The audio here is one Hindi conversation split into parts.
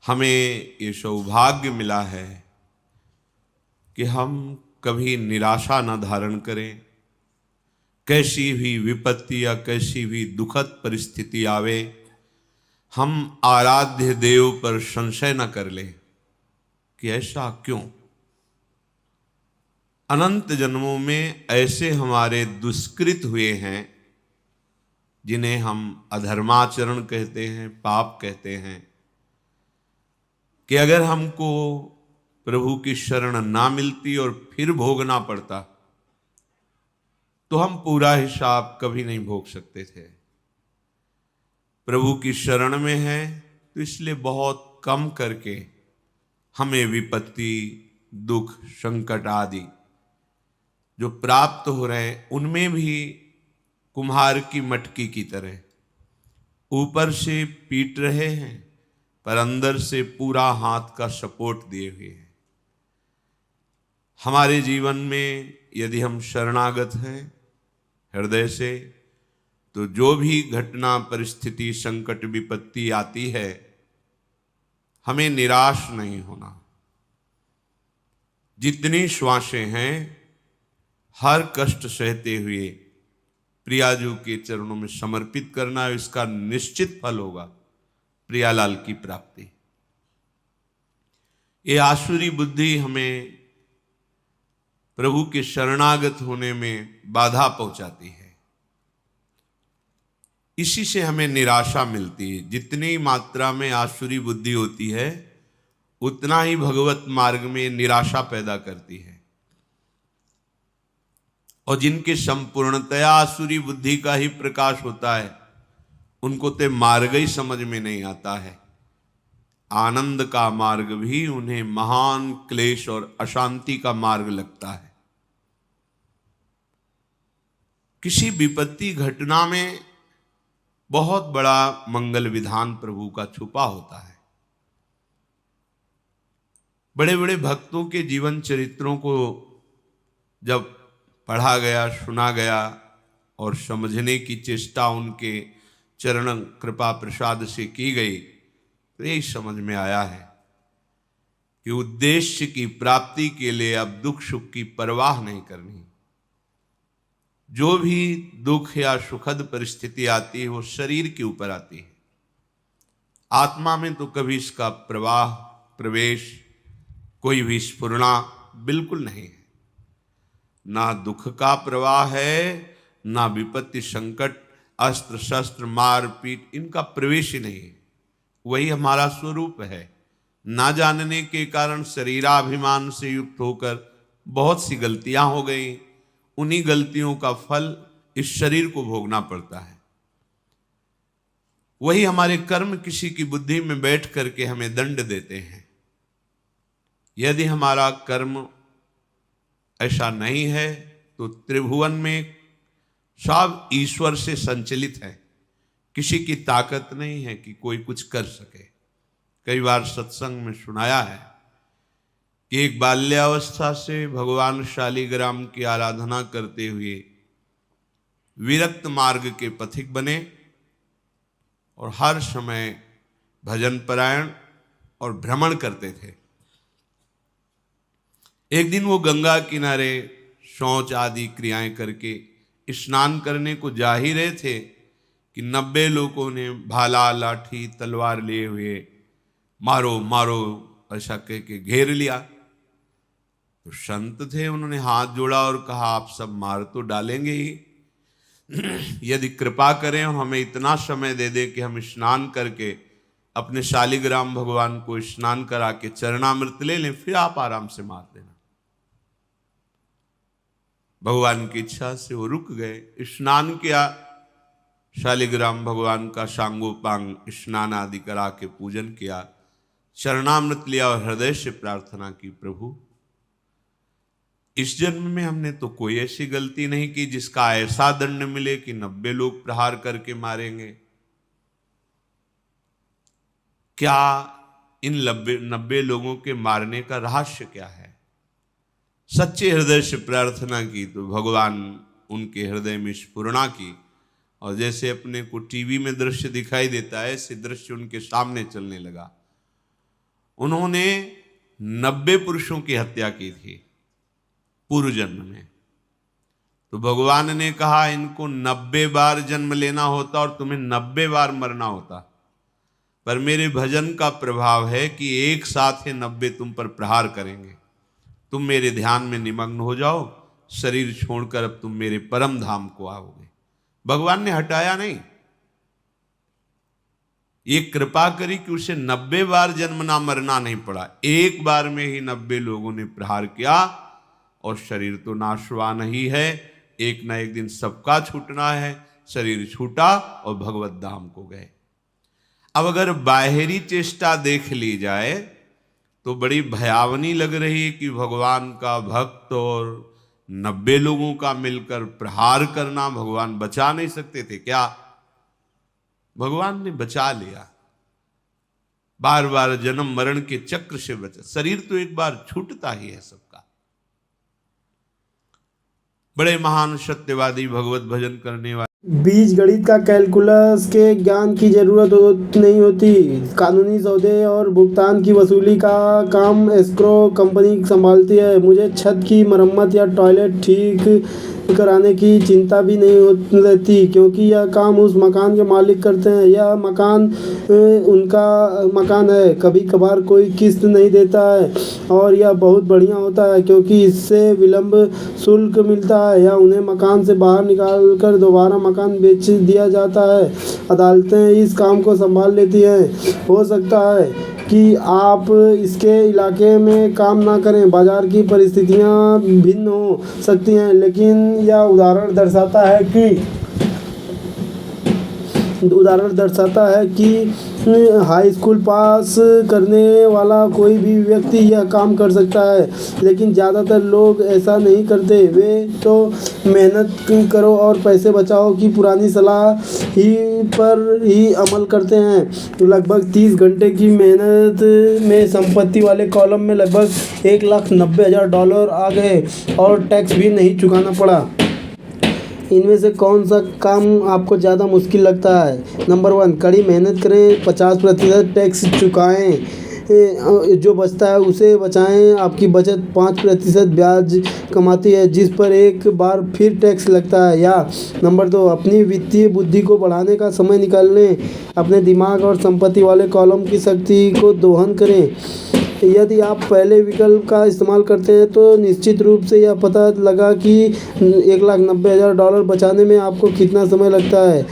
हमें ये सौभाग्य मिला है कि हम कभी निराशा न धारण करें। कैसी भी विपत्ति या कैसी भी दुखद परिस्थिति आवे, हम आराध्य देव पर संशय न कर लें कि ऐसा क्यों। अनंत जन्मों में ऐसे हमारे दुष्कृत हुए हैं जिन्हें हम अधर्माचरण कहते हैं, पाप कहते हैं, कि अगर हमको प्रभु की शरण ना मिलती और फिर भोगना पड़ता तो हम पूरा हिसाब कभी नहीं भोग सकते थे। प्रभु की शरण में है तो इसलिए बहुत कम करके हमें विपत्ति, दुख, संकट आदि जो प्राप्त हो रहे हैं उनमें भी कुम्हार की मटकी की तरह ऊपर से पीट रहे हैं पर अंदर से पूरा हाथ का सपोर्ट दिए हुए हैं। हमारे जीवन में यदि हम शरणागत हैं हृदय से, तो जो भी घटना, परिस्थिति, संकट, विपत्ति आती है, हमें निराश नहीं होना। जितनी श्वासें हैं हर कष्ट सहते हुए प्रियाजू के चरणों में समर्पित करना, इसका निश्चित फल होगा प्रियालाल की प्राप्ति। ये आसुरी बुद्धि हमें प्रभु के शरणागत होने में बाधा पहुंचाती है। इसी से हमें निराशा मिलती है। जितनी मात्रा में आसुरी बुद्धि होती है उतना ही भगवत मार्ग में निराशा पैदा करती है। और जिनके संपूर्णतया आसुरी बुद्धि का ही प्रकाश होता है उनको तो मार्ग ही समझ में नहीं आता है। आनंद का मार्ग भी उन्हें महान क्लेश और अशांति का मार्ग लगता है। किसी विपत्ति घटना में बहुत बड़ा मंगल विधान प्रभु का छुपा होता है। बड़े बड़े भक्तों के जीवन चरित्रों को जब पढ़ा गया, सुना गया और समझने की चेष्टा उनके चरण कृपा प्रसाद से की गई तो यही समझ में आया है कि उद्देश्य की प्राप्ति के लिए अब दुख सुख की परवाह नहीं करनी। जो भी दुख या सुखद परिस्थिति आती है वो शरीर के ऊपर आती है, आत्मा में तो कभी इसका प्रवाह, प्रवेश, कोई भी स्फुरना बिल्कुल नहीं है। ना दुख का प्रवाह है, ना विपत्ति, संकट, अस्त्र शस्त्र, मार पीट, इनका प्रवेश ही नहीं है। वही हमारा स्वरूप है। ना जानने के कारण शरीराभिमान से युक्त होकर बहुत सी गलतियां हो गई। उन्हीं गलतियों का फल इस शरीर को भोगना पड़ता है। वही हमारे कर्म किसी की बुद्धि में बैठ करके हमें दंड देते हैं। यदि हमारा कर्म ऐसा नहीं है तो त्रिभुवन में सब ईश्वर से संचलित है। किसी की ताकत नहीं है कि कोई कुछ कर सके। कई बार सत्संग में सुनाया है कि एक बाल्यावस्था से भगवान शालिग्राम की आराधना करते हुए विरक्त मार्ग के पथिक बने और हर समय भजन परायण और भ्रमण करते थे। एक दिन वो गंगा किनारे शौच आदि क्रियाएं करके स्नान करने को जा ही रहे थे कि 90 लोगों ने भाला, लाठी, तलवार लिए हुए मारो मारो ऐसा कह के घेर लिया। तो संत थे, उन्होंने हाथ जोड़ा और कहा आप सब मार तो डालेंगे ही, यदि कृपा करें और हमें इतना समय दे दे कि हम स्नान करके अपने शालिग्राम भगवान को स्नान करा के चरणामृत ले लें, फिर आप आराम से मार देना। भगवान की इच्छा से वो रुक गए। स्नान किया, शालिग्राम भगवान का सांगोपांग स्नान आदि करा के पूजन किया, चरणामृत लिया और हृदय से प्रार्थना की, प्रभु इस जन्म में हमने तो कोई ऐसी गलती नहीं की जिसका ऐसा दंड मिले कि 90 लोग प्रहार करके मारेंगे। क्या इन 90 लोगों के मारने का रहस्य क्या है? सच्चे हृदय से प्रार्थना की तो भगवान उनके हृदय में स्फुरणा की और जैसे अपने को टीवी में दृश्य दिखाई देता है ऐसे दृश्य उनके सामने चलने लगा। उन्होंने 90 पुरुषों की हत्या की थी पूर्व जन्म में। तो भगवान ने कहा इनको 90 बार जन्म लेना होता और तुम्हें 90 बार मरना होता, पर मेरे भजन का प्रभाव है कि एक साथ ही 90 तुम पर प्रहार करेंगे। तुम मेरे ध्यान में निमग्न हो जाओ, शरीर छोड़कर अब तुम मेरे परम धाम को आओगे। भगवान ने हटाया नहीं, ये कृपा करी कि उसे 90 बार जन्मना मरना नहीं पड़ा। एक बार में ही 90 लोगों ने प्रहार किया और शरीर तो नाशवान ही है, एक ना एक दिन सबका छूटना है। शरीर छूटा और भगवत धाम को गए। अब अगर बाहरी चेष्टा देख ली जाए तो बड़ी भयावनी लग रही है कि भगवान का भक्त और 90 लोगों का मिलकर प्रहार करना, भगवान बचा नहीं सकते थे क्या? भगवान ने बचा लिया। बार बार जन्म मरण के चक्र से बचा। शरीर तो एक बार छूटता ही है सबका। बड़े महान सत्यवादी भगवत भजन करने वाले। बीज गणित का कैलकुलस के ज्ञान की जरूरत नहीं होती। कानूनी सौदे और भुगतान की वसूली का काम एस्क्रो कंपनी संभालती है। मुझे छत की मरम्मत या टॉयलेट ठीक कराने की चिंता भी नहीं रहती, क्योंकि यह काम उस मकान के मालिक करते हैं। यह मकान उनका मकान है। कभी कभार कोई किस्त नहीं देता है और यह बहुत बढ़िया होता है, क्योंकि इससे विलंब शुल्क मिलता है या उन्हें मकान से बाहर निकाल कर दोबारा मकान बेच दिया जाता है। अदालतें इस काम को संभाल लेती हैं। हो सकता है कि आप इसके इलाके में काम ना करें, बाजार की परिस्थितियां भिन्न हो सकती हैं, लेकिन यह उदाहरण दर्शाता है कि हाई स्कूल पास करने वाला कोई भी व्यक्ति यह काम कर सकता है। लेकिन ज़्यादातर लोग ऐसा नहीं करते। वे तो मेहनत करो और पैसे बचाओ की पुरानी सलाह पर ही अमल करते हैं। लगभग 30 घंटे की मेहनत में संपत्ति वाले कॉलम में लगभग $1,90,000 आ गए और टैक्स भी नहीं चुकाना पड़ा। इनमें से कौन सा काम आपको ज़्यादा मुश्किल लगता है? नंबर 1, कड़ी मेहनत करें, 50% टैक्स चुकाएं, जो बचता है उसे बचाएं। आपकी बचत 5% ब्याज कमाती है, जिस पर एक बार फिर टैक्स लगता है। या नंबर 2, अपनी वित्तीय बुद्धि को बढ़ाने का समय निकालें। अपने दिमाग और संपत्ति वाले कॉलम की शक्ति को दोहन करें। यदि आप पहले विकल्प का इस्तेमाल करते हैं तो निश्चित रूप से यह पता लगा कि $1,90,000 बचाने में आपको कितना समय लगता है।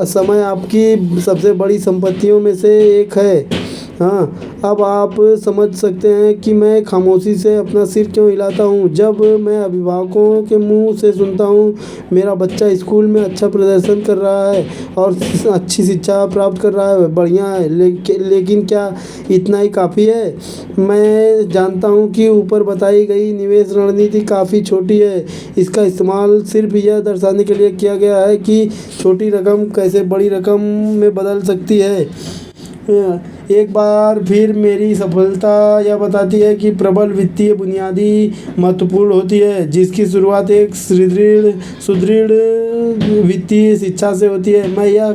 समय आपकी सबसे बड़ी संपत्तियों में से एक है। हाँ, अब आप समझ सकते हैं कि मैं खामोशी से अपना सिर क्यों हिलाता हूँ जब मैं अभिभावकों के मुंह से सुनता हूँ मेरा बच्चा स्कूल में अच्छा प्रदर्शन कर रहा है और अच्छी शिक्षा प्राप्त कर रहा है। बढ़िया है, लेकिन क्या इतना ही काफ़ी है? मैं जानता हूँ कि ऊपर बताई गई निवेश रणनीति काफ़ी छोटी है। इसका इस्तेमाल सिर्फ यह दर्शाने के लिए किया गया है कि छोटी रकम कैसे बड़ी रकम में बदल सकती है। एक बार फिर मेरी सफलता यह बताती है कि प्रबल वित्तीय बुनियादी महत्वपूर्ण होती है, जिसकी शुरुआत एक सुदृढ़ वित्तीय शिक्षा से होती है। मैं यह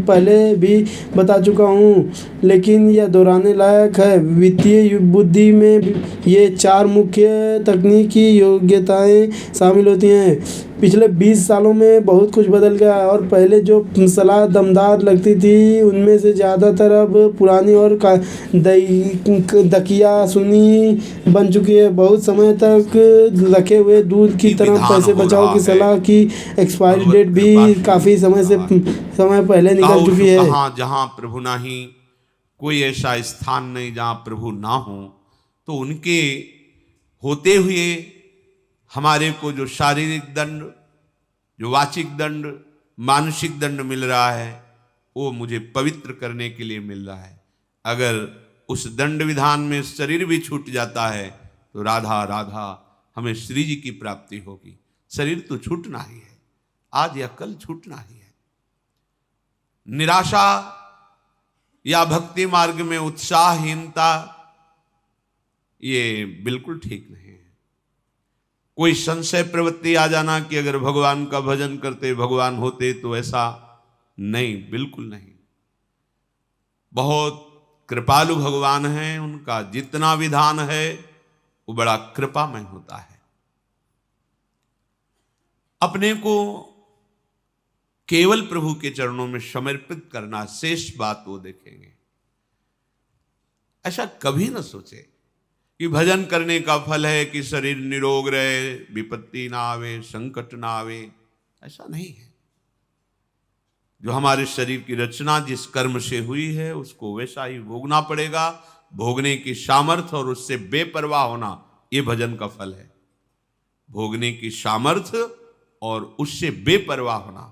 पहले भी बता चुका हूँ, लेकिन यह दोहराने लायक है। वित्तीय बुद्धि में ये 4 मुख्य तकनीकी योग्यताएं शामिल होती हैं। पिछले 20 सालों में बहुत कुछ बदल गया है और पहले जो सलाह दमदार लगती थी उनमें से ज़्यादातर अब पुरानी और दकिया सुनी बन चुकी है। बहुत समय तक रखे हुए दूध की तरह पैसे बचाओ की सलाह की एक्सपायरी डेट भी काफ़ी समय पहले निकल चुकी है। जहाँ प्रभु नाही, कोई ऐसा स्थान नहीं जहाँ प्रभु ना हो। तो उनके होते हुए हमारे को जो शारीरिक दंड, जो वाचिक दंड, मानसिक दंड मिल रहा है वो मुझे पवित्र करने के लिए मिल रहा है। अगर उस दंड विधान में शरीर भी छूट जाता है तो राधा राधा हमें श्री जी की प्राप्ति होगी। शरीर तो छूटना ही है, आज या कल छूटना ही है। निराशा या भक्ति मार्ग में उत्साहहीनता ये बिल्कुल ठीक नहीं है। कोई संशय प्रवृत्ति आ जाना कि अगर भगवान का भजन करते भगवान होते, तो ऐसा नहीं, बिल्कुल नहीं। बहुत कृपालु भगवान हैं, उनका जितना विधान है वो बड़ा कृपामय होता है। अपने को केवल प्रभु के चरणों में समर्पित करना, शेष बात वो देखेंगे। ऐसा कभी न सोचे कि भजन करने का फल है कि शरीर निरोग रहे, विपत्ति ना आवे, संकट ना आवे। ऐसा नहीं है। जो हमारे शरीर की रचना जिस कर्म से हुई है उसको वैसा ही भोगना पड़ेगा। भोगने की सामर्थ्य और उससे बेपरवाह होना, ये भजन का फल है। भोगने की सामर्थ्य और उससे बेपरवाह होना,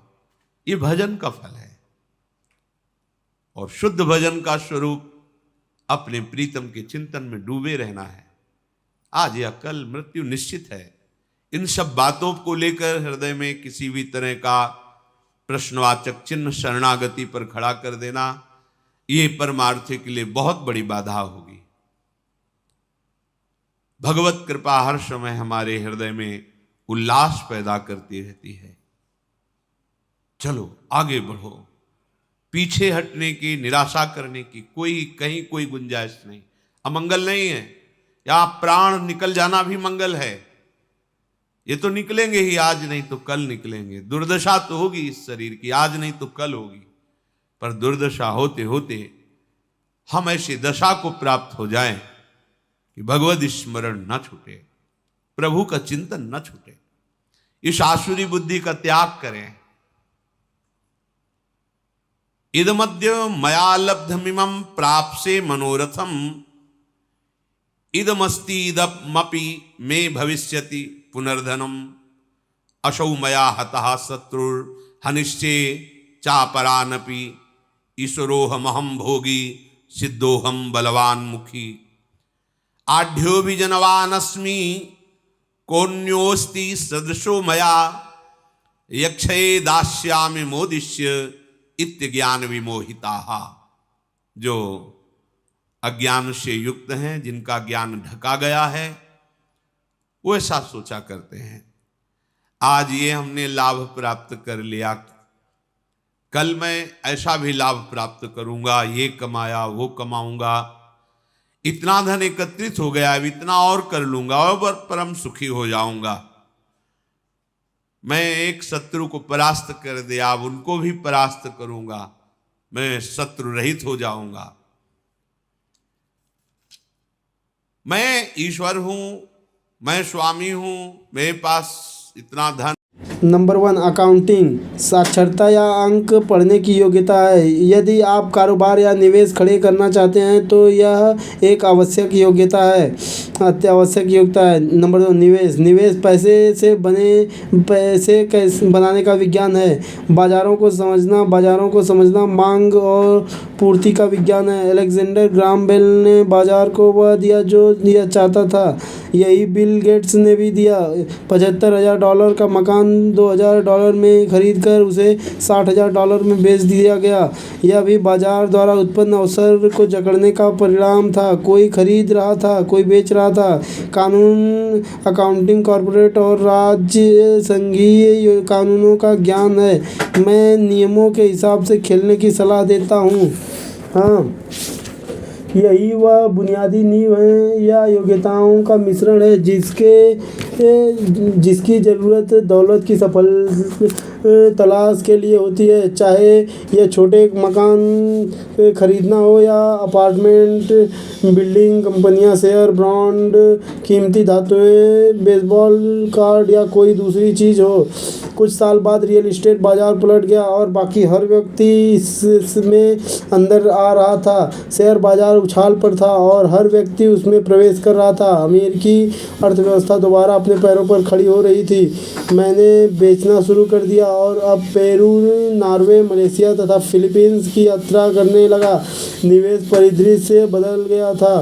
ये भजन का फल है। और शुद्ध भजन का स्वरूप अपने प्रीतम के चिंतन में डूबे रहना है। आज या कल मृत्यु निश्चित है। इन सब बातों को लेकर हृदय में किसी भी तरह का प्रश्नवाचक चिन्ह शरणागति पर खड़ा कर देना, ये परमार्थ के लिए बहुत बड़ी बाधा होगी। भगवत कृपा हर समय हमारे हृदय में उल्लास पैदा करती रहती है। चलो आगे बढ़ो, पीछे हटने की, निराशा करने की कहीं कोई गुंजाइश नहीं। अमंगल नहीं है, यहां प्राण निकल जाना भी मंगल है। ये तो निकलेंगे ही, आज नहीं तो कल निकलेंगे। दुर्दशा तो होगी इस शरीर की, आज नहीं तो कल होगी। पर दुर्दशा होते होते हम ऐसी दशा को प्राप्त हो जाएं कि भगवद स्मरण न छूटे, प्रभु का चिंतन न छूटे। इस आसुरी बुद्धि का त्याग करें। इदमद्य मया लब्धमिमं प्राप्से मनोरथम, इदमस्ति इदमपि मे भविष्यति पुनर्धनम, असौ मया हतः शत्रुर हनिश्चे चापरानपि, ईश्वरोहमहं भोगी सिद्धोहम बलवान मुखी, आढ्यो विजनवानस्मि कोन्योस्ति सदृशो मया, यक्षये दास्यामि मोदिष्य इत्यज्ञान विमोहिताः। जो अज्ञान से युक्त हैं, जिनका ज्ञान ढका गया है, वो ऐसा सोचा करते हैं आज ये हमने लाभ प्राप्त कर लिया, कल मैं ऐसा भी लाभ प्राप्त करूंगा, ये कमाया वो कमाऊंगा, इतना धन एकत्रित हो गया, अब इतना और कर लूंगा और परम सुखी हो जाऊंगा। मैं एक शत्रु को परास्त कर दिया, अब उनको भी परास्त करूंगा, मैं शत्रु रहित हो जाऊंगा। मैं ईश्वर हूं, मैं स्वामी हूं, मेरे पास इतना धन। नंबर 1 अकाउंटिंग साक्षरता या अंक पढ़ने की योग्यता है। यदि आप कारोबार या निवेश खड़े करना चाहते हैं तो यह एक आवश्यक योग्यता है, अत्यावश्यक योग्यता है। नंबर 2 निवेश पैसे से बने पैसे कैसे बनाने का विज्ञान है। बाजारों को समझना मांग और पूर्ति का विज्ञान है। अलेक्जेंडर ग्राहम बेल ने बाजार को वह दिया जो दिया चाहता था, यही बिल गेट्स ने भी दिया। $75,000 का मकान $2,000 में खरीद कर उसे $60,000 में बेच दिया गया। यह भी बाजार द्वारा उत्पन्न अवसर को जकड़ने का परिणाम था। कोई खरीद रहा था, कोई बेच रहा था। कानून अकाउंटिंग कॉर्पोरेट और राज्य संघीय कानूनों का ज्ञान है। मैं नियमों के हिसाब से खेलने की सलाह देता हूँ। हाँ, यही वह बुनियादी नींव है या योग्यताओं का मिश्रण है जिसकी ज़रूरत दौलत की सफल तलाश के लिए होती है। चाहे यह छोटे मकान खरीदना हो या अपार्टमेंट बिल्डिंग, कंपनियां, शेयर, बॉन्ड, कीमती धातुएं, बेसबॉल कार्ड या कोई दूसरी चीज़ हो। कुछ साल बाद रियल एस्टेट बाजार पलट गया और बाकी हर व्यक्ति इसमें अंदर आ रहा था। शेयर बाजार उछाल पर था और हर व्यक्ति उसमें प्रवेश कर रहा था। अमेरिकी अर्थव्यवस्था दोबारा अपने पैरों पर खड़ी हो रही थी। मैंने बेचना शुरू कर दिया और अब पेरू, नॉर्वे, मलेशिया तथा फिलीपींस की यात्रा करने लगा। निवेश परिदृश्य बदल गया था।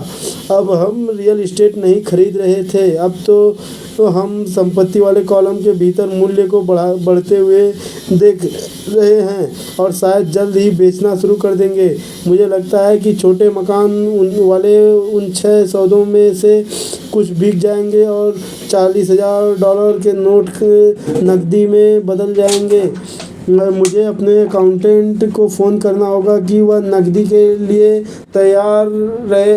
अब हम रियल एस्टेट नहीं खरीद रहे थे, अब तो हम संपत्ति वाले कॉलम के भीतर मूल्य को बढ़ते हुए देख रहे हैं और शायद जल्द ही बेचना शुरू कर देंगे। मुझे लगता है कि छोटे मकान वाले उन 6 सौदों में से कुछ बिक जाएंगे और $40,000 के नोट नकदी में बदल जाएंगे। मुझे अपने अकाउंटेंट को फ़ोन करना होगा कि वह नकदी के लिए तैयार रहे